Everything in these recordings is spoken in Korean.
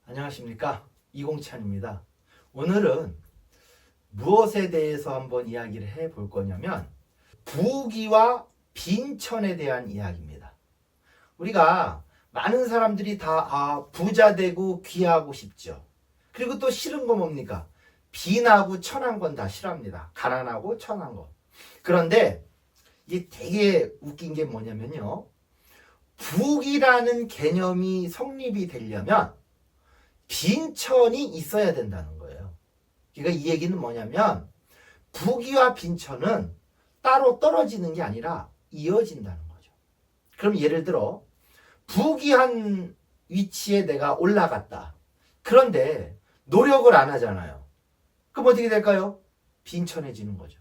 안녕하십니까, 이공찬입니다. 오늘은 무엇에 대해서 한번 이야기를 해볼 거냐면 부귀와 빈천에 대한 이야기입니다. 우리가 많은 사람들이 다 부자 되고 귀하고 싶죠. 그리고 또 싫은 거 뭡니까? 빈하고 천한 건 다 싫어합니다. 가난하고 천한 거. 그런데 이게 되게 웃긴 게 뭐냐면요, 부귀라는 개념이 성립이 되려면 빈천이 있어야 된다는 거예요. 그러니까 이 얘기는 뭐냐면 부귀와 빈천은 따로 떨어지는 게 아니라 이어진다는 거죠. 그럼 예를 들어 부귀한 위치에 내가 올라갔다. 그런데 노력을 안 하잖아요. 그럼 어떻게 될까요? 빈천해지는 거죠.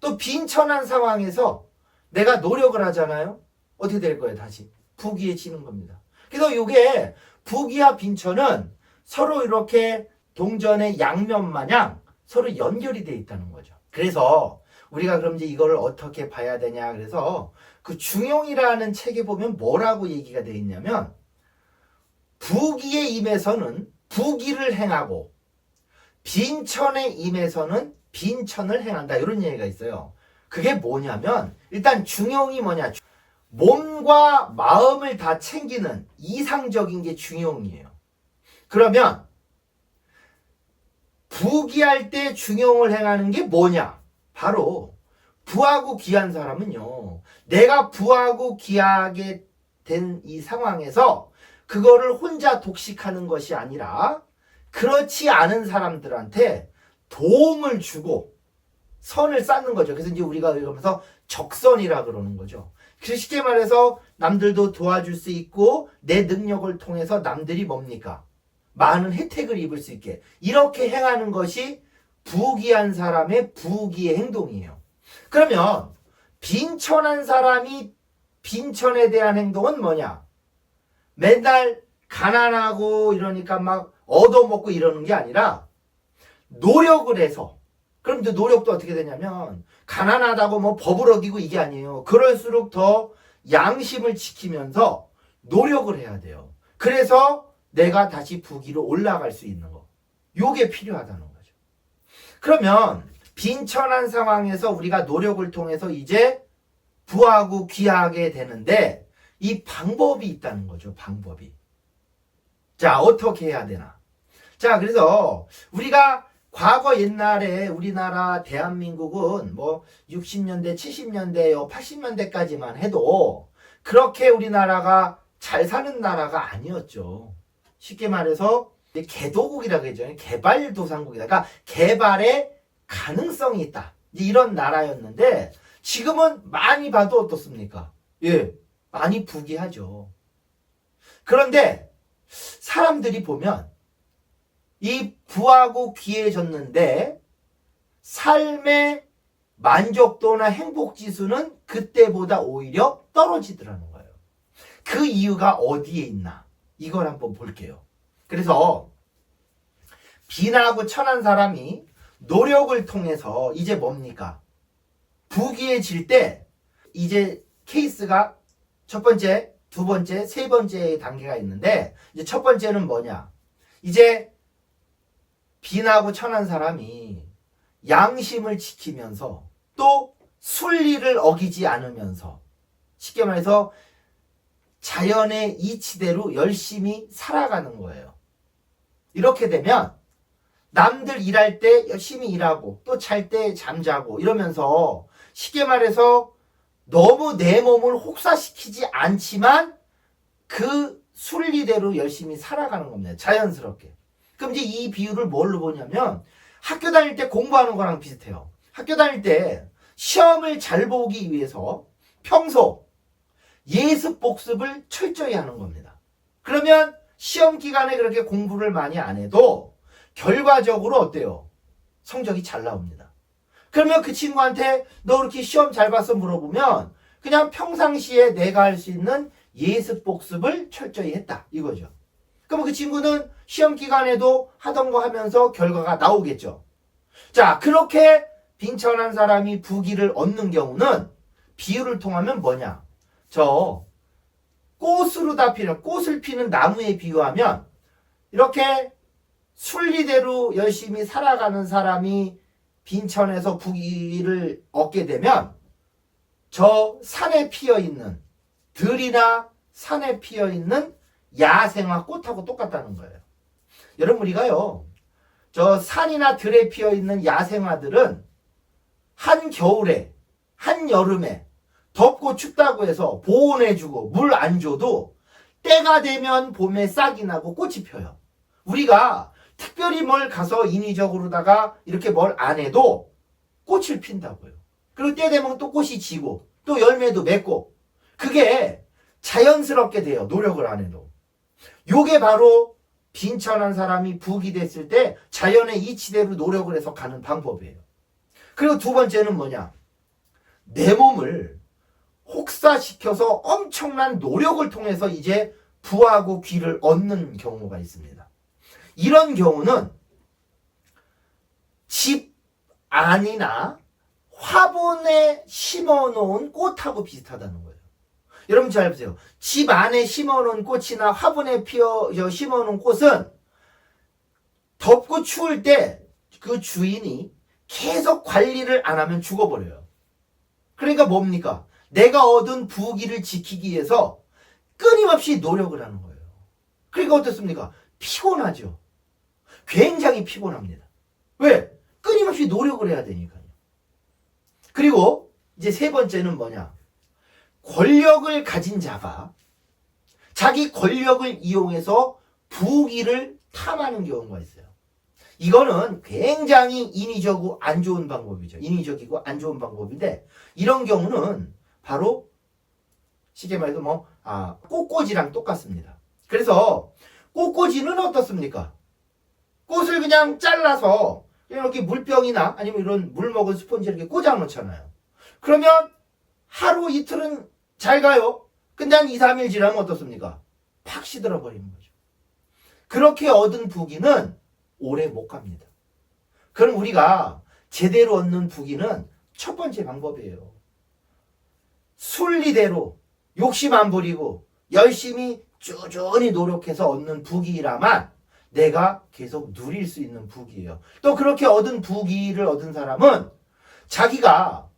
또 빈천한 상황에서 내가 노력을 하잖아요. 어떻게 될 거예요? 다시 부귀해지는 겁니다. 그래서 이게 부귀와 빈천은 서로 이렇게 동전의 양면 마냥 서로 연결이 되어 있다는 거죠. 그래서 우리가 그럼 이제 이거를 어떻게 봐야 되냐. 그래서 그 중용이라는 책에 보면 뭐라고 얘기가 되어 있냐면 부귀에 임해서는 부귀를 행하고 빈천에 임해서는 빈천을 행한다. 이런 얘기가 있어요. 그게 뭐냐면 일단 중용이 뭐냐. 몸과 마음을 다 챙기는 이상적인 게 중용이에요. 그러면 부귀할 때 중용을 행하는 게 뭐냐? 바로 부하고 귀한 사람은요, 내가 부하고 귀하게 된 이 상황에서 그거를 혼자 독식하는 것이 아니라 그렇지 않은 사람들한테 도움을 주고 선을 쌓는 거죠. 그래서 이제 우리가 이러면서 적선이라 그러는 거죠. 그래서 쉽게 말해서 남들도 도와줄 수 있고 내 능력을 통해서 남들이 뭡니까? 많은 혜택을 입을 수 있게 이렇게 행하는 것이 부귀한 사람의 부귀의 행동이에요. 그러면 빈천한 사람이 빈천에 대한 행동은 뭐냐? 맨날 가난하고 이러니까 막 얻어먹고 이러는 게 아니라 노력을 해서, 그럼 또 노력도 어떻게 되냐면 가난하다고 뭐 법을 어기고 이게 아니에요. 그럴수록 더 양심을 지키면서 노력을 해야 돼요. 그래서 내가 다시 부귀로 올라갈 수 있는 거. 요게 필요하다는 거죠. 그러면 빈천한 상황에서 우리가 노력을 통해서 이제 부하고 귀하게 되는데 이 방법이 있다는 거죠. 방법이. 자, 어떻게 해야 되나? 자, 그래서 우리가 과거 옛날에 우리나라 대한민국은 뭐 60년대, 70년대, 80년대까지만 해도 그렇게 우리나라가 잘 사는 나라가 아니었죠. 쉽게 말해서 개도국이라고 하죠. 개발도상국이다. 그러니까 개발의 가능성이 있다. 이런 나라였는데 지금은 많이 봐도 어떻습니까? 예, 많이 부귀하죠. 그런데 사람들이 보면 이 부하고 귀해졌는데 삶의 만족도나 행복지수는 그때보다 오히려 떨어지더라는 거예요. 그 이유가 어디에 있나? 이걸 한번 볼게요. 그래서 빈하고 천한 사람이 노력을 통해서 이제 뭡니까? 부귀해질 때 이제 케이스가 첫 번째, 두 번째, 세 번째 단계가 있는데 이제 첫 번째는 뭐냐? 이제 빈하고 천한 사람이 양심을 지키면서 또 순리를 어기지 않으면서 쉽게 말해서 자연의 이치대로 열심히 살아가는 거예요. 이렇게 되면 남들 일할 때 열심히 일하고 또 잘 때 잠자고 이러면서 쉽게 말해서 너무 내 몸을 혹사시키지 않지만 그 순리대로 열심히 살아가는 겁니다. 자연스럽게. 그럼 이제 이 비유를 뭘로 보냐면 학교 다닐 때 공부하는 거랑 비슷해요. 학교 다닐 때 시험을 잘 보기 위해서 평소 예습 복습을 철저히 하는 겁니다. 그러면 시험 기간에 그렇게 공부를 많이 안 해도 결과적으로 어때요? 성적이 잘 나옵니다. 그러면 그 친구한테 너 그렇게 시험 잘 봐서 물어보면 그냥 평상시에 내가 할 수 있는 예습 복습을 철저히 했다 이거죠. 그러면 그 친구는 시험 기간에도 하던 거 하면서 결과가 나오겠죠. 자, 그렇게 빈천한 사람이 부귀를 얻는 경우는 비유를 통하면 뭐냐? 저 꽃으로 다 피는, 꽃을 피는 나무에 비유하면 이렇게 순리대로 열심히 살아가는 사람이 빈천에서 부귀를 얻게 되면 저 산에 피어있는 들이나 산에 피어있는 야생화 꽃하고 똑같다는 거예요. 여러분 우리가요 저 산이나 들에 피어있는 야생화들은 한겨울에 한여름에 덥고 춥다고 해서 보온해주고 물 안 줘도 때가 되면 봄에 싹이 나고 꽃이 펴요. 우리가 특별히 뭘 가서 인위적으로다가 이렇게 뭘 안 해도 꽃을 핀다고요. 그리고 때 되면 또 꽃이 지고 또 열매도 맺고 그게 자연스럽게 돼요. 노력을 안 해도. 요게 바로 빈천한 사람이 부귀 됐을 때 자연의 이치대로 노력을 해서 가는 방법이에요. 그리고 두 번째는 뭐냐? 내 몸을 혹사시켜서 엄청난 노력을 통해서 이제 부하고 귀를 얻는 경우가 있습니다. 이런 경우는 집 안이나 화분에 심어놓은 꽃하고 비슷하다는 거예요. 여러분 잘 보세요. 집 안에 심어놓은 꽃이나 화분에 심어놓은 꽃은 덥고 추울 때 그 주인이 계속 관리를 안 하면 죽어버려요. 그러니까 뭡니까? 내가 얻은 부귀를 지키기 위해서 끊임없이 노력을 하는 거예요. 그러니까 어떻습니까? 피곤하죠. 굉장히 피곤합니다. 왜? 끊임없이 노력을 해야 되니까요. 그리고 이제 세 번째는 뭐냐? 권력을 가진 자가 자기 권력을 이용해서 부귀를 탐하는 경우가 있어요. 이거는 굉장히 인위적이고 안 좋은 방법이죠. 인위적이고 안 좋은 방법인데 이런 경우는 바로 쉽게 말해서 꽃꽂이랑 똑같습니다. 그래서 꽃꽂이는 어떻습니까? 꽃을 그냥 잘라서 이렇게 물병이나 아니면 이런 물 먹은 스펀지 이렇게 꽂아 놓잖아요. 그러면 하루 이틀은 잘 가요. 근데 한 2, 3일 지나면 어떻습니까? 팍 시들어 버리는 거죠. 그렇게 얻은 부귀는 오래 못 갑니다. 그럼 우리가 제대로 얻는 부귀는 첫 번째 방법이에요. 순리대로 욕심 안 부리고 열심히 꾸준히 노력해서 얻는 부귀라만 내가 계속 누릴 수 있는 부귀예요. 또 그렇게 얻은 부귀를 얻은 사람은 자기가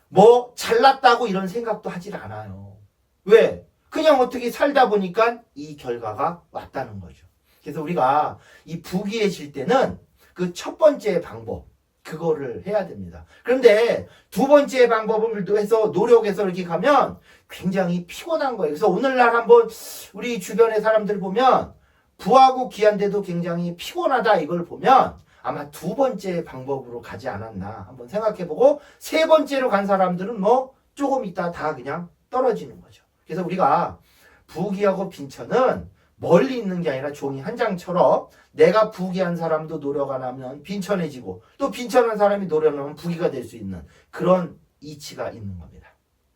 뭐 잘났다고 이런 생각도 하질 않아요. 왜? 그냥 어떻게 살다 보니까 이 결과가 왔다는 거죠. 그래서 우리가 이 부귀해질 때는 그 첫 번째 방법 그거를 해야 됩니다. 그런데 두 번째 방법을 해서 노력해서 이렇게 가면 굉장히 피곤한 거예요. 그래서 오늘날 한번 우리 주변의 사람들 보면 부하고 귀한데도 굉장히 피곤하다 이걸 보면 아마 두 번째 방법으로 가지 않았나 한번 생각해보고 세 번째로 간 사람들은 뭐 조금 있다 다 그냥 떨어지는 거죠. 그래서 우리가 부귀하고 빈천은 멀리 있는 게 아니라 종이 한 장처럼 내가 부귀한 사람도 노력 안 하면 빈천해지고 또 빈천한 사람이 노력 안 하면 부귀가 될 수 있는 그런 이치가 있는 겁니다.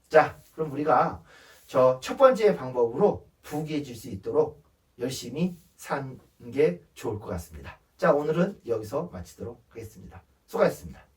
자, 그럼 우리가 저 첫 번째 방법으로 부귀해질 수 있도록 열심히 사는 게 좋을 것 같습니다. 자, 오늘은 여기서 마치도록 하겠습니다. 수고하셨습니다.